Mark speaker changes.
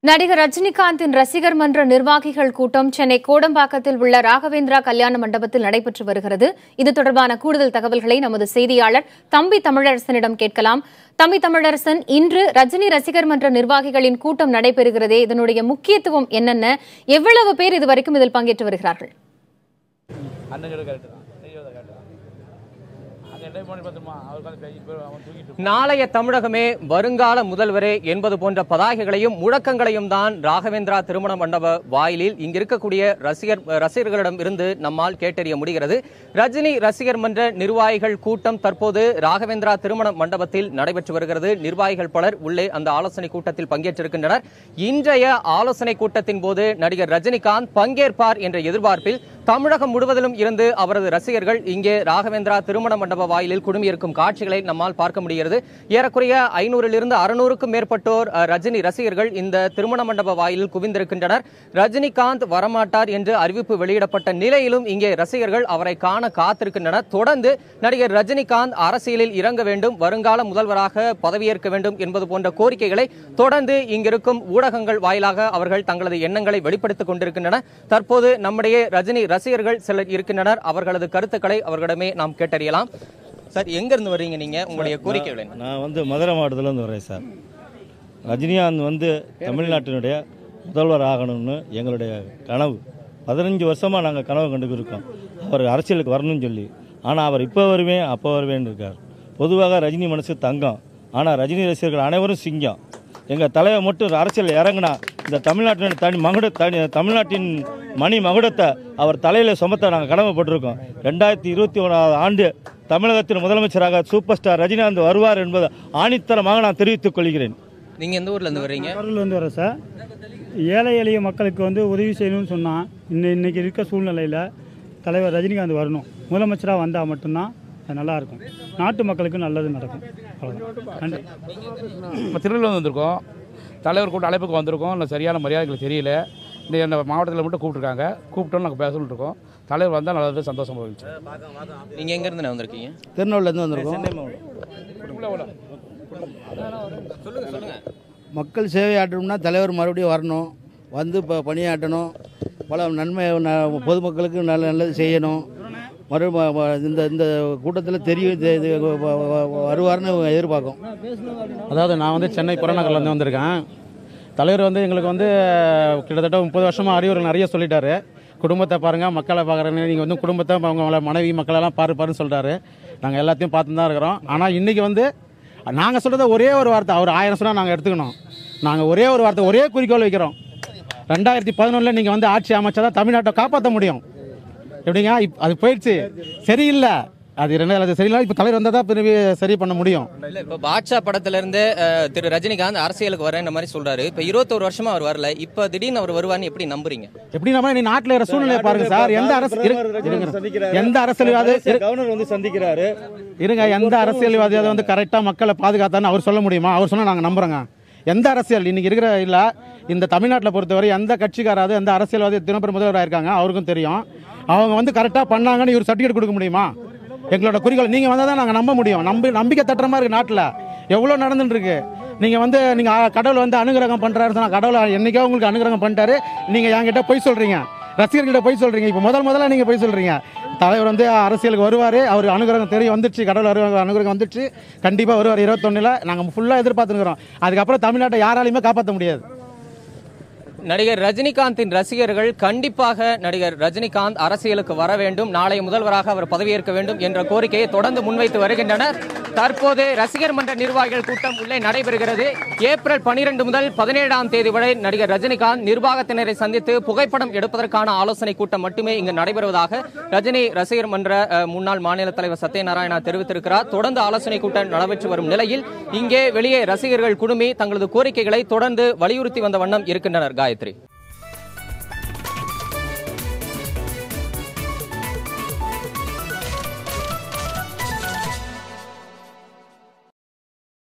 Speaker 1: நடிகர் ரஜினிகாந்தின் ரசிகர் மன்ற நிர்வாகிகள் கூட்டம் சென்னை கோடம்பாக்கத்தில் உள்ள ராகவேந்திரா கல்யாண மண்டபத்தில் நடைபெற்று வருகிறது. இது தொடர்பான கூடுதல் தகவல்களை நமது செய்தியாளர் தம்பி தமிழரசனிடம் கேட்கலாம். தம்பி தமிழரசன், இன்று ரஜினி ரசிகர் மன்ற நிர்வாகிகளின் கூட்டம் நடைபெறுகிறதே, இதனுடைய முக்கியத்துவம் என்னென்ன? எவ்வளவு பேர் இதுவரைக்கும் இதில் பங்கேற்று வருகிறார்கள்?
Speaker 2: நாளைய தமிழகமே வருங்கால முதல்வரே என்பது போன்ற பதாகைகளையும் முழக்கங்களையும் தான் ராகவேந்திரா திருமண மண்டப வாயிலில் இங்கு இருக்கக்கூடிய ரசிகர்களிடம் இருந்து நம்மால் கேட்டறிய முடிகிறது. ரஜினி ரசிகர் மன்ற நிர்வாகிகள் கூட்டம் தற்போது ராகவேந்திரா திருமண மண்டபத்தில் நடைபெற்று வருகிறது. நிர்வாகிகள் பலர் உள்ளே அந்த ஆலோசனை கூட்டத்தில் பங்கேற்றிருக்கின்றனர். இன்றைய ஆலோசனை கூட்டத்தின் போது நடிகர் ரஜினிகாந்த் பங்கேற்பார் என்ற எதிர்பார்ப்பில் தமிழகம் முழுவதிலும் இருந்து அவரது ரசிகர்கள் இங்கே ராகவேந்திரா திருமண மண்டப வாயிலில் குழுமியிருக்கும் காட்சிகளை நம்மால் பார்க்க முடிகிறது. ஏறக்குறைய 500 600க்கும் மேற்பட்டோர் ரஜினி ரசிகர்கள் இந்த திருமண மண்டப வாயிலில் குவிந்திருக்கின்றனர். ரஜினிகாந்த் வரமாட்டார் என்று அறிவிப்பு வெளியிடப்பட்ட நிலையிலும் இங்கே ரசிகர்கள் அவரை காண காத்திருக்கின்றனர். தொடர்ந்து நடிகர் ரஜினிகாந்த் அரசியலில் இறங்க வேண்டும், வருங்கால முதல்வராக பதவியேற்க வேண்டும் என்பது போன்ற கோரிக்கைகளை தொடர்ந்து இங்கிருக்கும் ஊடகங்கள் வாயிலாக அவர்கள் தங்களது எண்ணங்களை வெளிப்படுத்திக் கொண்டிருக்கின்றனர். தற்போது நம்முடைய ரஜினி ரசிகர்கள் சிலர் இருக்கின்றனர். அவர்களது கருத்துக்களை அவர்களிடமே நாம் கேட்டறியலாம். சார், எங்க இருந்து வரீங்க நீங்க? உங்களுடைய கோரிக்கை?
Speaker 3: நான் மதுரை மாவட்டத்துல இருந்து வரேன் சார். ரஜினிகாந்த் தமிழ்நாட்டினுடைய முதல்வர் ஆகணும்னு எங்களுடைய கனவு. 15 வருஷமா நாங்கள் கனவு கண்டுக்கிருக்கோம் அவர் அரசியலுக்கு வரணும்னு சொல்லி. ஆனால் அவர் இப்போ வருவேன் அப்போ வருவேன்னு இருக்கார். பொதுவாக ரஜினி மனசு தங்கம், ஆனால் ரஜினி ரசிகர்கள் அனைவரும் சிங்கம். எங்கள் தலைவர் மட்டும் அரசியல் இறங்கினா இந்த தமிழ்நாட்டின் மணி மகுடத்தை அவர் தலையில் சுமத்த நாங்கள் கடமைப்பட்டிருக்கோம். 2021 ஆண்டு தமிழகத்தின் முதலமைச்சராக சூப்பர் ஸ்டார் ரஜினிகாந்த் வருவார் என்பது ஆணித்தரமாக நான் தெரிவித்துக் கொள்கிறேன்.
Speaker 2: நீங்கள் எந்த ஊரில் இருந்து வரீங்க?
Speaker 4: ஊர்லேருந்து வரேன் சார். ஏழை எளிய மக்களுக்கு உதவி செய்யணும்னு சொன்னால் இன்னைக்கு இருக்க சூழ்நிலையில் தலைவர் ரஜினிகாந்த் வரணும். முதலமைச்சராக வந்தால் மட்டும்தான் அது நல்லாயிருக்கும், நாட்டு மக்களுக்கு நல்லது நடக்கும். நன்றி.
Speaker 5: நம்ம திருநெல்வேலி வந்திருக்கோம், தலைவர் கூட்ட அழைப்புக்கு வந்திருக்கோம். இல்லை சரியான மரியாதைகள் தெரியல. இந்த மாவட்டத்தில் மட்டும் கூப்பிட்டுருக்காங்க, கூப்பிட்டோன்னு நாங்கள் பேசணும்னு இருக்கோம். தலைவர் வந்தால் நல்லது, சந்தோஷமாக இருந்துச்சு.
Speaker 2: நீங்கள் எங்கேருந்து வந்திருக்கீங்க?
Speaker 3: திருநெல்வேலிருந்து வந்திருக்கோம்.
Speaker 6: மக்கள் சேவை ஆற்றணும்னா தலைவர் மறுபடியும் வரணும், வந்து இப்போ பணியாற்றணும், பல நன்மை பொதுமக்களுக்கு நல்லது செய்யணும். இந்த இந்த கூட்டத்தில் வருவார்னு எதிர்பார்க்கும்.
Speaker 4: அதாவது நான் சென்னை புறநகர்லேருந்து வந்திருக்கேன். தலைவர் எங்களுக்கு கிட்டத்தட்ட 30 வருஷமாக அறிவுரை நிறைய சொல்லிட்டாரு. குடும்பத்தை பாருங்கள், மக்களை பார்க்குறேன்னு, நீங்கள் குடும்பத்தை அவங்க மனைவி மக்களெல்லாம் பாருன்னு சொல்கிறாரு. நாங்கள் எல்லாத்தையும் பார்த்து தான் இருக்கிறோம். ஆனால் இன்றைக்கி நாங்கள் சொல்கிறத ஒரே ஒரு வார்த்தை, அவர் 1000 சொன்னால் நாங்கள் எடுத்துக்கணும். நாங்கள் ஒரே ஒரு வார்த்தை, ஒரே குறிக்கோள் வைக்கிறோம். 2011 நீங்கள் ஆட்சி அமைச்சா தான் தமிழ்நாட்டை காப்பாற்ற முடியும். எப்படிங்க? அது போயிடுச்சு, சரியில்லை. அது 2000 சரியில்லை. இப்போ தலைவர் வந்தால் தான் சரி பண்ண முடியும்.
Speaker 2: இப்போ பாட்ஷா படத்திலிருந்து திரு ரஜினிகாந்த் அரசியலுக்கு வரேன் மாதிரி சொல்றாரு. இப்போ 21 வருஷமா அவர் வரல, இப்போ திடீர்னு அவர் வருவான்னு எப்படி நம்புறீங்க?
Speaker 4: எப்படி நம்ம நீ நாட்டில் இருக்கிற சூழ்நிலையை பாருங்க சார். எந்த அரசியல்வாதி
Speaker 3: கவர்னர் சந்திக்கிறாரு
Speaker 4: இருங்க, எந்த அரசியல்வாதி அதை கரெக்டாக மக்களை பாதுகாத்தான்னு அவர் சொல்ல முடியுமா? அவர் சொன்னால் நாங்கள் நம்புறோங்க. எந்த அரசியல் இன்னைக்கு இருக்கிற இல்லை, இந்த தமிழ்நாட்டில் பொறுத்தவரை எந்த கட்சிக்காராவது எந்த அரசியல்வாதி தினப்பெரும் முதல்வராக இருக்காங்க அவருக்கும் தெரியும். அவங்க கரெக்டாக பண்ணாங்கன்னு இவர் சர்டிஃபிகேட் கொடுக்க முடியுமா? எங்களோட குறிக்கோள் நீங்கள் வந்தால் தான் நாங்கள் நம்ப முடியும். நம்பிக்கை தட்டுற மாதிரி இருக்குது. நாட்டில் எவ்வளோ நடந்துட்டு இருக்கு. நீங்கள் கடவுள் அனுகிரகம் பண்ணுறாரு சொன்னால், கடவுள் என்னைக்கோ உங்களுக்கு அனுகிரகம் பண்ணிட்டாரு. நீங்கள் என்கிட்ட போய் சொல்கிறீங்க, ரசிகர்கிட்ட போய் சொல்கிறீங்க. இப்போ முதல்ல நீங்கள் போய் சொல்கிறீங்க. தலைவர் அரசியலுக்கு வருவார், அவர் அனுகிரகம் தெரியும் வந்துடுச்சு, கடவுள் அனுகிரகம் வந்துடுச்சு, கண்டிப்பாக வருவார். 21 நாங்கள் ஃபுல்லாக எதிர்பார்த்துருக்கிறோம். அதுக்கப்புறம் தமிழ்நாட்டை யாராலையுமே காப்பாற்ற முடியாது.
Speaker 2: நடிகர் ரஜினிகாந்தின் ரசிகர்கள் கண்டிப்பாக நடிகர் ரஜினிகாந்த் அரசியலுக்கு வர வேண்டும், நாளைய முதல்வராக அவர் பதவியேற்க வேண்டும் என்ற கோரிக்கையை தொடர்ந்து முன்வைத்து வருகின்றனர். தற்போது ரசிகர் மன்ற நிர்வாகிகள் கூட்டம் உள்ளே நடைபெறுகிறது. ஏப்ரல் 12 முதல் 17ஆம் தேதி வரை நடிகர் ரஜினிகாந்த் நிர்வாகத்தினரை சந்தித்து புகைப்படம் எடுப்பதற்கான ஆலோசனை கூட்டம் மட்டுமே இங்கு நடைபெறுவதாக ரஜினி ரசிகர் மன்ற முன்னாள் மாநில தலைவர் சத்யநாராயணா தெரிவித்திருக்கிறார். தொடர்ந்து ஆலோசனை கூட்டம் நடைபெற்று வரும் நிலையில் இங்கே வெளியே ரசிகர்கள் குழுமி தங்களது கோரிக்கைகளை தொடர்ந்து வலியுறுத்தி வந்த வண்ணம் இருக்கின்றனர். காயத்ரி.